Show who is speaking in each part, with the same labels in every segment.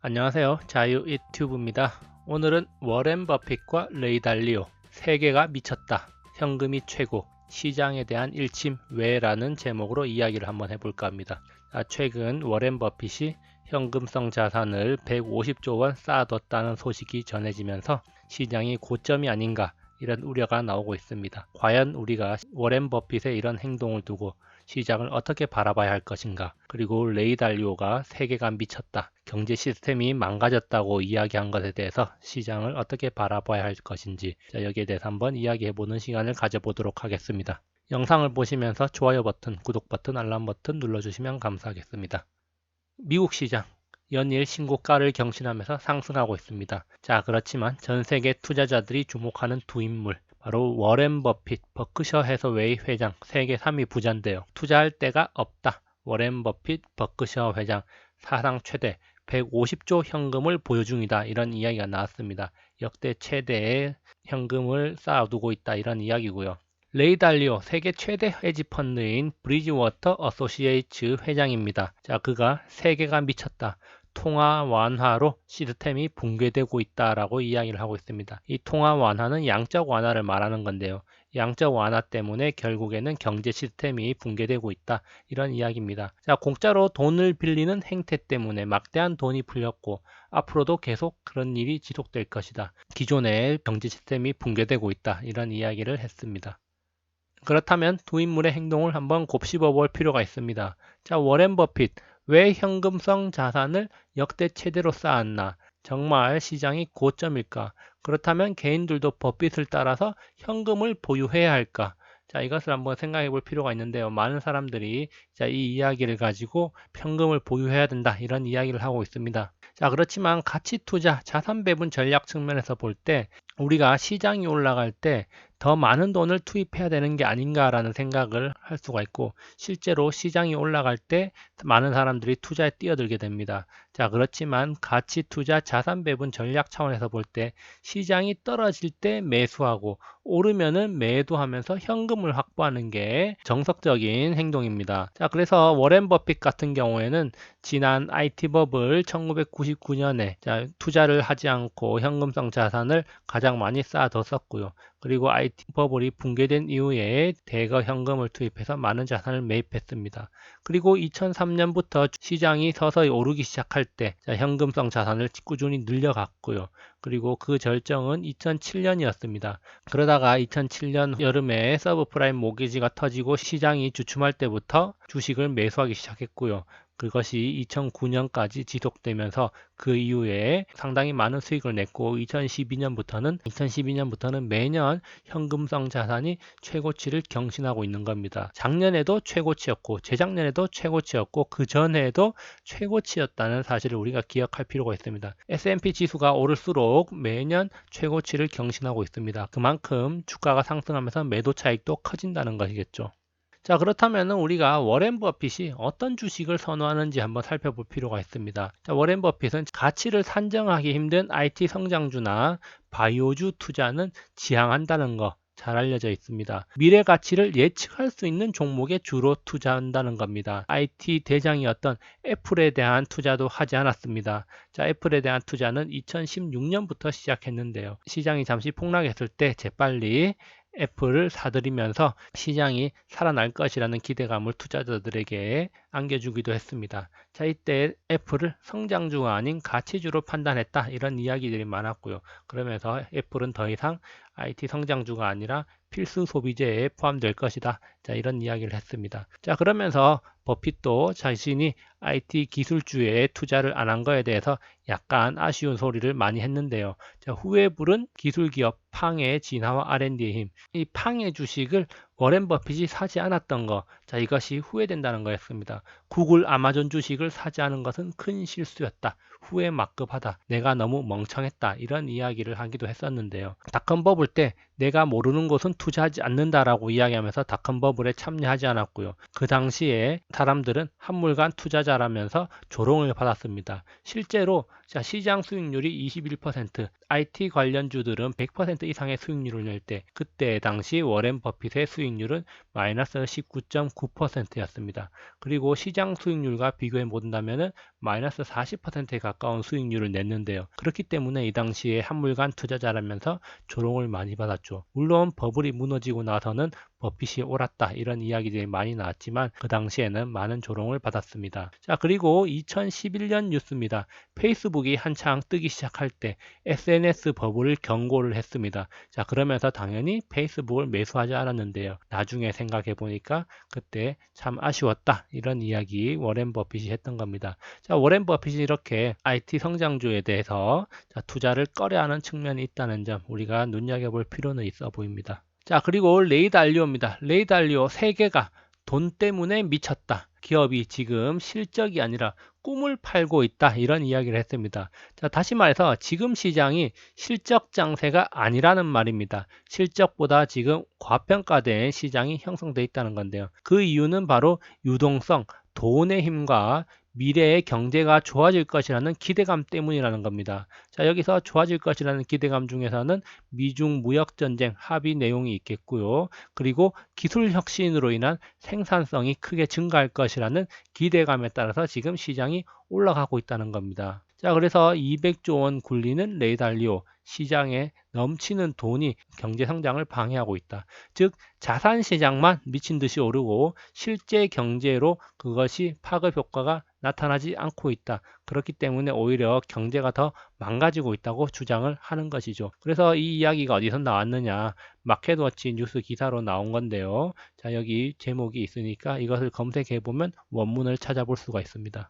Speaker 1: 안녕하세요. 자유 유튜브입니다. 오늘은 워렌 버핏과 레이 달리오 세계가 미쳤다. 현금이 최고. 시장에 대한 일침 왜라는 제목으로 이야기를 한번 해볼까 합니다. 최근 워렌 버핏이 현금성 자산을 150조 원 쌓아뒀다는 소식이 전해지면서 시장이 고점이 아닌가 이런 우려가 나오고 있습니다. 과연 우리가 워렌 버핏의 이런 행동을 두고 시장을 어떻게 바라봐야 할 것인가? 그리고 레이 달리오가 세계가 미쳤다. 경제 시스템이 망가졌다고 이야기한 것에 대해서 시장을 어떻게 바라봐야 할 것인지 여기에 대해서 한번 이야기해보는 시간을 가져보도록 하겠습니다. 영상을 보시면서 좋아요 버튼, 구독 버튼, 알람 버튼 눌러주시면 감사하겠습니다. 미국 시장 연일 신고가를 경신하면서 상승하고 있습니다. 그렇지만 전 세계 투자자들이 주목하는 두 인물 바로 워렌 버핏, 버크셔 해서웨이 회장, 세계 3위 부자인데요. 투자할 데가 없다. 워렌 버핏, 버크셔 회장, 사상 최대 150조 현금을 보유 중이다. 이런 이야기가 나왔습니다. 역대 최대의 현금을 쌓아두고 있다. 이런 이야기고요. 레이 달리오 세계 최대 헤지 펀드인 브리지워터 어소시에이츠 회장입니다. 그가 세계가 미쳤다. 통화 완화로 시스템이 붕괴되고 있다라고 이야기를 하고 있습니다. 이 통화 완화는 양적 완화를 말하는 건데요. 양적 완화 때문에 결국에는 경제 시스템이 붕괴되고 있다. 이런 이야기입니다. 공짜로 돈을 빌리는 행태 때문에 막대한 돈이 풀렸고 앞으로도 계속 그런 일이 지속될 것이다. 기존의 경제 시스템이 붕괴되고 있다. 이런 이야기를 했습니다. 그렇다면 두 인물의 행동을 한번 곱씹어 볼 필요가 있습니다. 워렌 버핏, 왜 현금성 자산을 역대 최대로 쌓았나? 정말 시장이 고점일까? 그렇다면 개인들도 버핏을 따라서 현금을 보유해야 할까? 이것을 한번 생각해 볼 필요가 있는데요. 많은 사람들이 이 이야기를 가지고 현금을 보유해야 된다. 이런 이야기를 하고 있습니다. 그렇지만 가치 투자, 자산 배분 전략 측면에서 볼 때 우리가 시장이 올라갈 때 더 많은 돈을 투입해야 되는 게 아닌가라는 생각을 할 수가 있고 실제로 시장이 올라갈 때 많은 사람들이 투자에 뛰어들게 됩니다. 그렇지만 가치 투자 자산 배분 전략 차원에서 볼 때 시장이 떨어질 때 매수하고 오르면은 매도하면서 현금을 확보하는 게 정석적인 행동입니다. 그래서 워렌 버핏 같은 경우에는 지난 IT 버블 1999년에 투자를 하지 않고 현금성 자산을 가장 많이 쌓아뒀었고요. 그리고 IT 버블이 붕괴된 이후에 대거 현금을 투입해서 많은 자산을 매입했습니다. 그리고 2003년부터 시장이 서서히 오르기 시작할 때 현금성 자산을 꾸준히 늘려갔고요. 그리고 그 절정은 2007년이었습니다. 그러다가 2007년 여름에 서브프라임 모기지가 터지고 시장이 주춤할 때부터 주식을 매수하기 시작했고요. 그것이 2009년까지 지속되면서 그 이후에 상당히 많은 수익을 냈고 2012년부터는 매년 현금성 자산이 최고치를 경신하고 있는 겁니다. 작년에도 최고치였고 재작년에도 최고치였고 그 전에도 최고치였다는 사실을 우리가 기억할 필요가 있습니다. S&P 지수가 오를수록 매년 최고치를 경신하고 있습니다. 그만큼 주가가 상승하면서 매도 차익도 커진다는 것이겠죠. 그렇다면 우리가 워렌 버핏이 어떤 주식을 선호하는지 한번 살펴볼 필요가 있습니다. 워렌 버핏은 가치를 산정하기 힘든 IT 성장주나 바이오주 투자는 지향한다는 거 잘 알려져 있습니다. 미래 가치를 예측할 수 있는 종목에 주로 투자한다는 겁니다. IT 대장이었던 애플에 대한 투자도 하지 않았습니다. 애플에 대한 투자는 2016년부터 시작했는데요. 시장이 잠시 폭락했을 때 재빨리 애플을 사들이면서 시장이 살아날 것이라는 기대감을 투자자들에게 안겨주기도 했습니다. 이때 애플을 성장주가 아닌 가치주로 판단했다 이런 이야기들이 많았고요. 그러면서 애플은 더 이상 IT 성장주가 아니라 필수 소비재에 포함될 것이다. 이런 이야기를 했습니다. 그러면서 버핏도 자신이 IT 기술주에 투자를 안 한 거에 대해서 약간 아쉬운 소리를 많이 했는데요. 후에 부른 기술기업 팡의 진화와 R&D의 힘. 이 팡의 주식을 워렌 버핏이 사지 않았던 거. 이것이 후회된다는 거였습니다. 구글, 아마존 주식을 사지 않은 것은 큰 실수였다. 후회 막급하다. 내가 너무 멍청했다. 이런 이야기를 하기도 했었는데요. 닷컴 버블 때 내가 모르는 곳은 투자하지 않는다라고 이야기하면서 닷컴 버블에 참여하지 않았고요. 그 당시에 사람들은 한물간 투자자라면서 조롱을 받았습니다. 실제로 시장 수익률이 21%, IT 관련주들은 100% 이상의 수익률을 낼 때 그때 당시 워렌 버핏의 수익률은 마이너스 19.9%였습니다. 그리고 시장 수익률과 비교해 본다면 마이너스 40%에 가까운 수익률을 냈는데요. 그렇기 때문에 이 당시에 한물간 투자자라면서 조롱을 많이 받았죠. 물론 버블이 무너지고 나서는 버핏이 옳았다 이런 이야기들이 많이 나왔지만 그 당시에는 많은 조롱을 받았습니다. 자, 그리고 2011년 뉴스입니다. 페이스북이 한창 뜨기 시작할 때 SNS 버블을 경고를 했습니다. 자, 그러면서 당연히 페이스북을 매수하지 않았는데요. 나중에 생각해 보니까 그때 참 아쉬웠다 이런 이야기 워렌 버핏이 했던 겁니다. 자, 워렌 버핏이 이렇게 IT 성장주에 대해서 투자를 꺼려하는 측면이 있다는 점 우리가 눈여겨볼 필요는 있어 보입니다. 자, 그리고 레이 달리오입니다. 레이 달리오 세계가 돈 때문에 미쳤다. 기업이 지금 실적이 아니라 꿈을 팔고 있다. 이런 이야기를 했습니다. 자, 다시 말해서 지금 시장이 실적 장세가 아니라는 말입니다. 실적보다 지금 과평가된 시장이 형성되어 있다는 건데요. 그 이유는 바로 유동성, 돈의 힘과 미래의 경제가 좋아질 것이라는 기대감 때문이라는 겁니다. 자, 여기서 좋아질 것이라는 기대감 중에서는 미중 무역전쟁 합의 내용이 있겠고요. 그리고 기술 혁신으로 인한 생산성이 크게 증가할 것이라는 기대감에 따라서 지금 시장이 올라가고 있다는 겁니다. 자, 그래서 200조 원 굴리는 레이달리오 시장에 넘치는 돈이 경제 성장을 방해하고 있다. 즉 자산 시장만 미친 듯이 오르고 실제 경제로 그것이 파급 효과가 나타나지 않고 있다. 그렇기 때문에 오히려 경제가 더 망가지고 있다고 주장을 하는 것이죠. 그래서 이 이야기가 어디서 나왔느냐? 마켓워치 뉴스 기사로 나온 건데요. 자, 여기 제목이 있으니까 이것을 검색해 보면 원문을 찾아볼 수가 있습니다.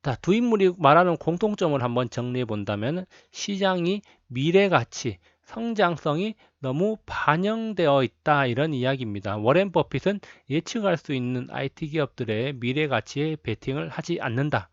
Speaker 1: 자, 두 인물이 말하는 공통점을 한번 정리해 본다면 시장이 미래 가치, 성장성이 너무 반영되어 있다 이런 이야기입니다. 워렌 버핏은 예측할 수 있는 IT 기업들의 미래 가치에 베팅을 하지 않는다.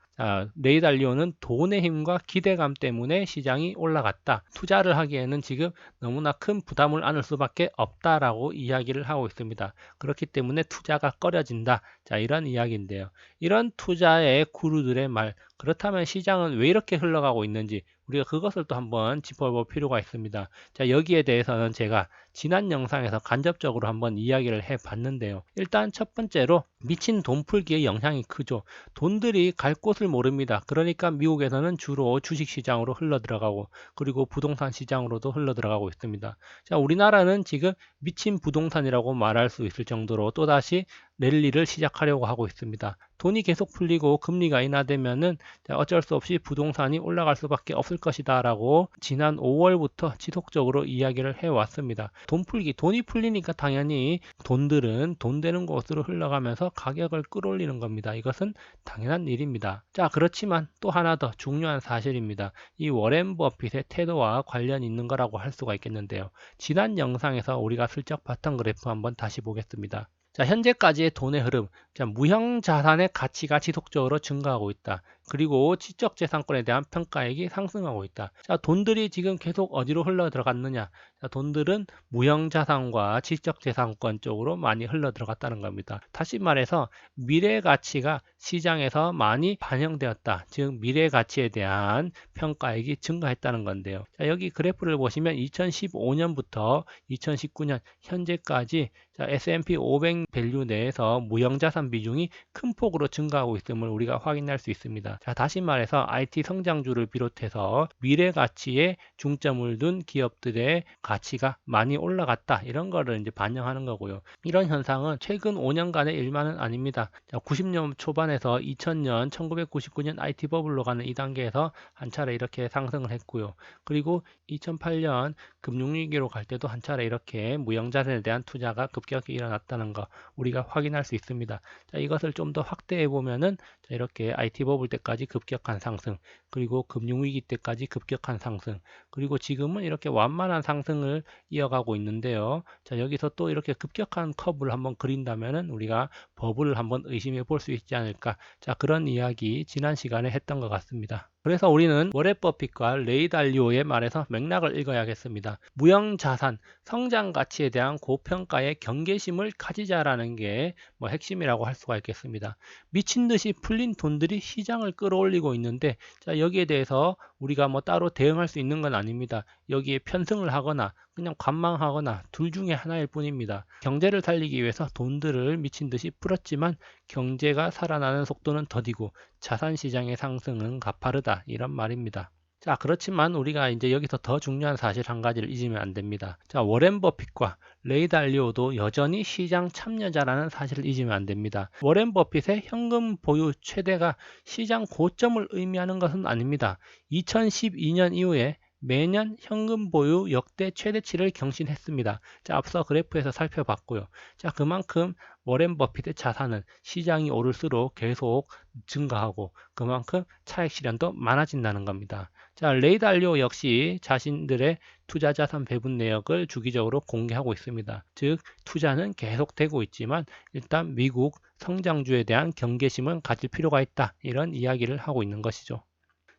Speaker 1: 레이 달리오는 돈의 힘과 기대감 때문에 시장이 올라갔다. 투자를 하기에는 지금 너무나 큰 부담을 안을 수밖에 없다라고 이야기를 하고 있습니다. 그렇기 때문에 투자가 꺼려진다. 자, 이런 이야기인데요. 이런 투자의 구루들의 말, 그렇다면 시장은 왜 이렇게 흘러가고 있는지 우리가 그것을 또 한번 짚어볼 필요가 있습니다. 자, 여기에 대해서는 제가 지난 영상에서 간접적으로 한번 이야기를 해 봤는데요. 일단 첫 번째로 미친 돈 풀기의 영향이 크죠. 돈들이 갈 곳을 모릅니다. 그러니까 미국에서는 주로 주식 시장으로 흘러 들어가고 그리고 부동산 시장으로도 흘러 들어가고 있습니다. 자, 우리나라는 지금 미친 부동산이라고 말할 수 있을 정도로 또다시 랠리를 시작하려고 하고 있습니다. 돈이 계속 풀리고 금리가 인하되면은 어쩔 수 없이 부동산이 올라갈 수밖에 없을 것이다 라고 지난 5월부터 지속적으로 이야기를 해왔습니다. 돈 풀기, 돈이 풀리니까 당연히 돈들은 돈 되는 곳으로 흘러가면서 가격을 끌어올리는 겁니다. 이것은 당연한 일입니다. 자, 그렇지만 또 하나 더 중요한 사실입니다. 이 워렌 버핏의 태도와 관련이 있는 거라고 할 수가 있겠는데요. 지난 영상에서 우리가 슬쩍 봤던 그래프 한번 다시 보겠습니다. 자, 현재까지의 돈의 흐름, 자, 무형 자산의 가치가 지속적으로 증가하고 있다. 그리고 지적재산권에 대한 평가액이 상승하고 있다. 자, 돈들이 지금 계속 어디로 흘러 들어갔느냐? 자, 돈들은 무형 자산과 지적재산권 쪽으로 많이 흘러 들어갔다는 겁니다. 다시 말해서 미래 가치가 시장에서 많이 반영되었다. 즉 미래 가치에 대한 평가액이 증가했다는 건데요. 자, 여기 그래프를 보시면 2015년부터 2019년 현재까지 S&P 500 밸류 내에서 무형자산 비중이 큰 폭으로 증가하고 있음을 우리가 확인할 수 있습니다. 자, 다시 말해서 IT 성장주를 비롯해서 미래 가치에 중점을 둔 기업들의 가치가 많이 올라갔다. 이런 거를 이제 반영하는 거고요. 이런 현상은 최근 5년간의 일만은 아닙니다. 자, 90년 초반에서 2000년, 1999년 IT 버블로 가는 이 단계에서 한 차례 이렇게 상승을 했고요. 그리고 2008년 금융위기로 갈 때도 한 차례 이렇게 무형자산에 대한 투자가 급격히 일어났다는 거 우리가 확인할 수 있습니다. 자, 이것을 좀 더 확대해 보면은 이렇게 IT 버블 때까지 급격한 상승, 그리고 금융위기 때까지 급격한 상승, 그리고 지금은 이렇게 완만한 상승을 이어가고 있는데요. 자, 여기서 또 이렇게 급격한 커브를 한번 그린다면은 우리가 버블을 한번 의심해 볼 수 있지 않을까. 자, 그런 이야기 지난 시간에 했던 것 같습니다. 그래서 우리는 워렌 버핏과 레이 달리오의 말에서 맥락을 읽어야겠습니다. 무형자산, 성장 가치에 대한 고평가의 경계심을 가지자라는 게 핵심이라고 할 수가 있겠습니다. 미친 듯이 풀린 돈들이 시장을 끌어올리고 있는데, 자, 여기에 대해서 우리가 따로 대응할 수 있는 건 아닙니다. 여기에 편승을 하거나 그냥 관망하거나 둘 중에 하나일 뿐입니다. 경제를 살리기 위해서 돈들을 미친 듯이 풀었지만 경제가 살아나는 속도는 더디고 자산시장의 상승은 가파르다, 이런 말입니다. 자, 그렇지만 우리가 이제 여기서 더 중요한 사실 한 가지를 잊으면 안 됩니다. 자, 워렌 버핏과 레이 달리오도 여전히 시장 참여자라는 사실을 잊으면 안 됩니다. 워렌 버핏의 현금 보유 최대가 시장 고점을 의미하는 것은 아닙니다. 2012년 이후에 매년 현금 보유 역대 최대치를 경신했습니다. 자, 앞서 그래프에서 살펴봤고요. 자, 그만큼 워렌 버핏의 자산은 시장이 오를수록 계속 증가하고 그만큼 차익 실현도 많아진다는 겁니다. 자, 레이 달리오 역시 자신들의 투자 자산 배분 내역을 주기적으로 공개하고 있습니다. 즉, 투자는 계속되고 있지만 일단 미국 성장주에 대한 경계심은 가질 필요가 있다, 이런 이야기를 하고 있는 것이죠.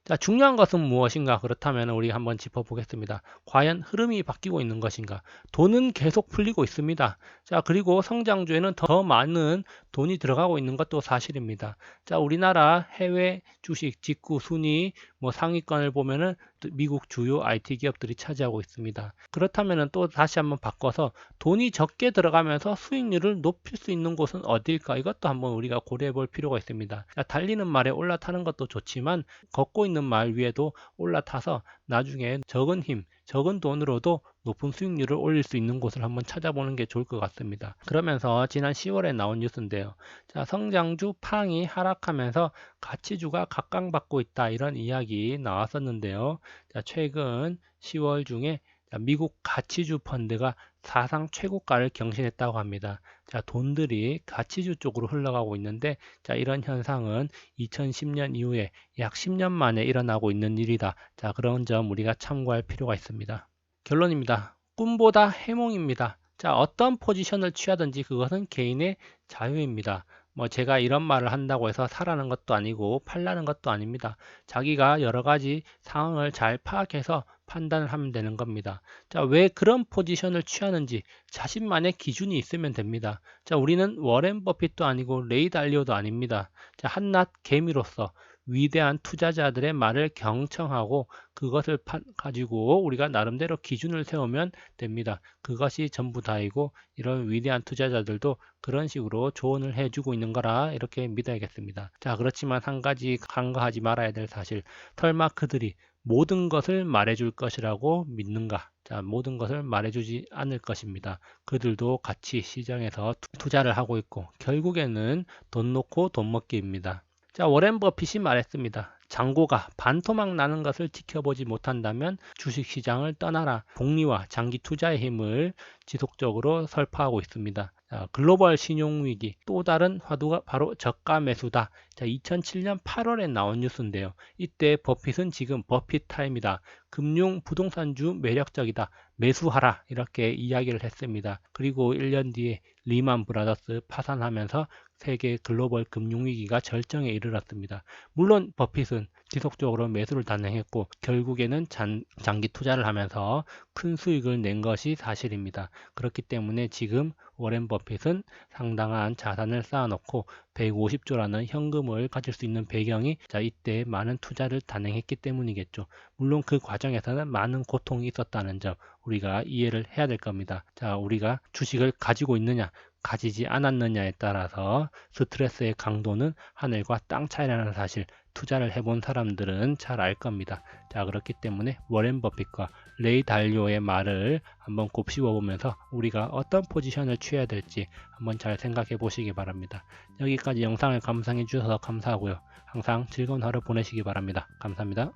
Speaker 1: 자, 중요한 것은 무엇인가? 그렇다면 우리가 한번 짚어보겠습니다. 과연 흐름이 바뀌고 있는 것인가? 돈은 계속 풀리고 있습니다. 자, 그리고 성장주에는 더 많은 돈이 들어가고 있는 것도 사실입니다. 자, 우리나라 해외 주식 직구 순위 상위권을 보면은 미국 주요 IT 기업들이 차지하고 있습니다. 그렇다면 또 다시 한번 바꿔서 돈이 적게 들어가면서 수익률을 높일 수 있는 곳은 어딜까? 이것도 한번 우리가 고려해 볼 필요가 있습니다. 자, 달리는 말에 올라타는 것도 좋지만 걷고 있는 말 위에도 올라타서 나중에 적은 힘, 적은 돈으로도 높은 수익률을 올릴 수 있는 곳을 한번 찾아보는 게 좋을 것 같습니다. 그러면서 지난 10월에 나온 뉴스인데요. 자, 성장주 팡이 하락하면서 가치주가 각광받고 있다, 이런 이야기 나왔었는데요. 자, 최근 10월 중에 미국 가치주 펀드가 사상 최고가를 경신했다고 합니다. 자, 돈들이 가치주 쪽으로 흘러가고 있는데, 자, 이런 현상은 2010년 이후에 약 10년 만에 일어나고 있는 일이다. 자, 그런 점 우리가 참고할 필요가 있습니다. 결론입니다. 꿈보다 해몽입니다. 자, 어떤 포지션을 취하든지 그것은 개인의 자유입니다. 제가 이런 말을 한다고 해서 사라는 것도 아니고 팔라는 것도 아닙니다. 자기가 여러 가지 상황을 잘 파악해서 판단을 하면 되는 겁니다. 자, 왜 그런 포지션을 취하는지 자신만의 기준이 있으면 됩니다. 자, 우리는 워렌 버핏도 아니고 레이 달리오도 아닙니다. 자, 한낱 개미로서 위대한 투자자들의 말을 경청하고 그것을 가지고 우리가 나름대로 기준을 세우면 됩니다. 그것이 전부 다이고 이런 위대한 투자자들도 그런 식으로 조언을 해주고 있는 거라 이렇게 믿어야겠습니다. 자, 그렇지만 한 가지 간과하지 말아야 될 사실, 털마크들이 모든 것을 말해줄 것이라고 믿는가? 자, 모든 것을 말해주지 않을 것입니다. 그들도 같이 시장에서 투자를 하고 있고 결국에는 돈 놓고 돈 먹기입니다. 자, 워렌 버핏이 말했습니다. 잔고가 반토막 나는 것을 지켜보지 못한다면 주식시장을 떠나라. 복리와 장기 투자의 힘을 지속적으로 설파하고 있습니다. 자, 글로벌 신용위기, 또 다른 화두가 바로 저가 매수다. 자, 2007년 8월에 나온 뉴스인데요. 이때 버핏은 지금 버핏 타임이다. 금융 부동산주 매력적이다. 매수하라. 이렇게 이야기를 했습니다. 그리고 1년 뒤에 리만 브라더스 파산하면서 세계 글로벌 금융위기가 절정에 이르렀습니다. 물론 버핏은 지속적으로 매수를 단행했고 결국에는 장기 투자를 하면서 큰 수익을 낸 것이 사실입니다. 그렇기 때문에 지금 워렌 버핏은 상당한 자산을 쌓아놓고 150조라는 현금을 가질 수 있는 배경이 이때 많은 투자를 단행했기 때문이겠죠. 물론 그 과정에서는 많은 고통이 있었다는 점 우리가 이해를 해야 될 겁니다. 자, 우리가 주식을 가지고 있느냐 가지지 않았느냐에 따라서 스트레스의 강도는 하늘과 땅 차이라는 사실 투자를 해본 사람들은 잘 알 겁니다. 자, 그렇기 때문에 워렌 버핏과 레이 달리오의 말을 한번 곱씹어 보면서 우리가 어떤 포지션을 취해야 될지 한번 잘 생각해 보시기 바랍니다. 여기까지 영상을 감상해 주셔서 감사하고요. 항상 즐거운 하루 보내시기 바랍니다. 감사합니다.